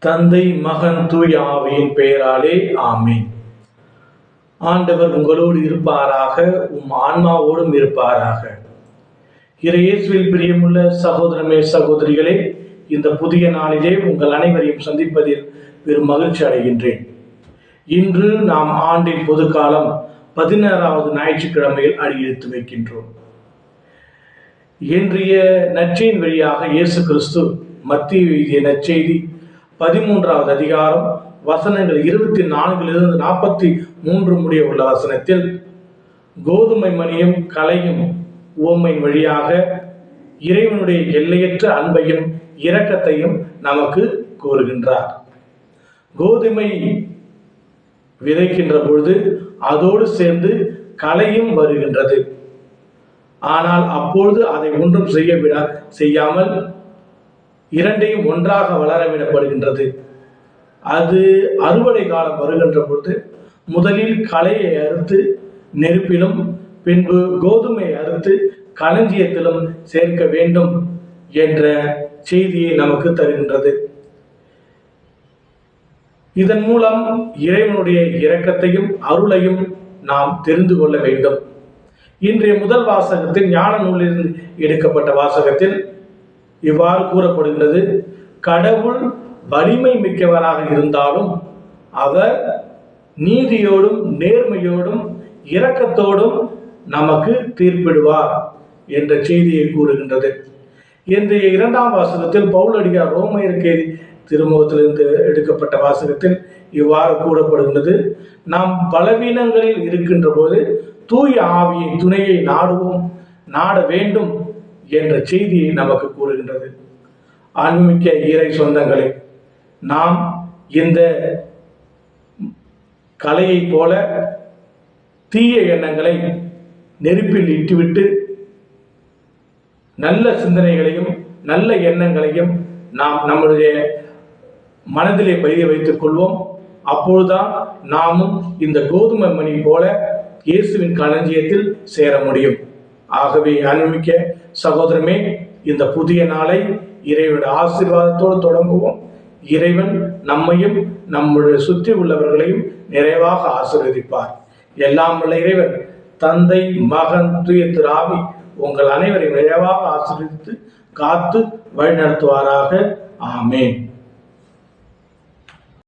தந்தை, மகன், தூய ஆவியின் பெயராலே ஆமீன். ஆண்டவர் உங்களோடு இருப்பாராக, உம் ஆன்மாவோடும் இருப்பாராக. இறையேசுவில் பிரியமுள்ள சகோதரமே சகோதரிகளே, இந்த புதிய நாளிலே உங்கள் அனைவரையும் சந்திப்பதில் பெரும் மகிழ்ச்சி அடைகின்றேன். இன்று நாம் ஆண்டின் பொதுக்காலம் 16வது ஞாயிற்றுக்கிழமையில் அடியெடுத்து வைக்கின்றோம். இன்றைய நற்செய்தியின் வழியாக இயேசு கிறிஸ்து மத்தேயு எழுதிய நற்செய்தி 13வது அதிகாரம் வசனங்கள் 24 43 முடிய உள்ள வசனத்தில் கோதுமை மணியும் கலையும் உவமை வழியாக இறைவனுடைய எல்லையற்ற அன்பையும் இரக்கத்தையும் நமக்கு கூறுகின்றார். கோதுமை விதைக்கின்ற பொழுது அதோடு சேர்ந்து கலையும் வருகின்றது. ஆனால் அப்பொழுது அதை ஒன்றும் செய்யாமல் இரண்டையும் ஒன்றாக வளர விடப்படுகின்றது. அது அறுவடை காலம் வருகின்ற பொழுது முதலில் களையை அறுத்து நெருப்பிலும் பின்பு கோதுமை அறுத்து களஞ்சியத்திலும் சேர்க்க வேண்டும் என்ற செய்தியை நமக்கு தருகின்றது. இதன் மூலம் இறைவனுடைய இரக்கத்தையும் அருளையும் நாம் தெரிந்து கொள்ள வேண்டும். இன்றைய முதல் வாசகத்தில் ஞான நூலிலிருந்து எடுக்கப்பட்ட வாசகத்தில் இவ்வாறு கூறப்படுகிறது: கடவுள் வலிமை மிக்கவராக இருந்தாலும் அவர் நீதியோடும் நேர்மையோடும் இரக்கத்தோடும் நமக்கு தீர்ப்பிடுவார் என்ற செய்தியை கூறுகின்றது. இன்றைய 2ஆம் வாசகத்தில் பவுலடியார் ரோமையருக்கு திருமுகத்திலிருந்து எடுக்கப்பட்ட வாசகத்தில் இவ்வாறு கூறப்படுகின்றது: நாம் பலவீனங்களில் இருக்கின்ற போது தூய ஆவியின் துணையை நாட வேண்டும் என்ற செய்தியை நமக்கு கூறுகின்றது. அன்புமிக்க இறை சொந்தங்களே, நாம் இந்த கலையை போல தீய எண்ணங்களை நெருப்பில் இட்டுவிட்டு நல்ல சிந்தனைகளையும் நல்ல எண்ணங்களையும் நாம் நம்முடைய மனதிலே பதிய வைத்துக் கொள்வோம். அப்பொழுதுதான் நாமும் இந்த கோதுமை மணி போல இயேசுவின் களஞ்சியத்தில் சேர முடியும். ஆகவே அன்புமிக்க சகோதரமே, இந்த புதிய நாளை இறைவனுடைய ஆசீர்வாதத்தோடு தொடங்குவோம். இறைவன் நம்மையும் நம்முடைய சுற்றி உள்ளவர்களையும் நிறைவாக ஆசீர்வதிப்பார். எல்லாம் உள்ள இறைவன் தந்தை, மகன், தூய திரு ஆவி உங்கள் அனைவரையும் நிறைவாக ஆசீர்வதித்து காத்து வழிநடத்துவாராக. ஆமேன்.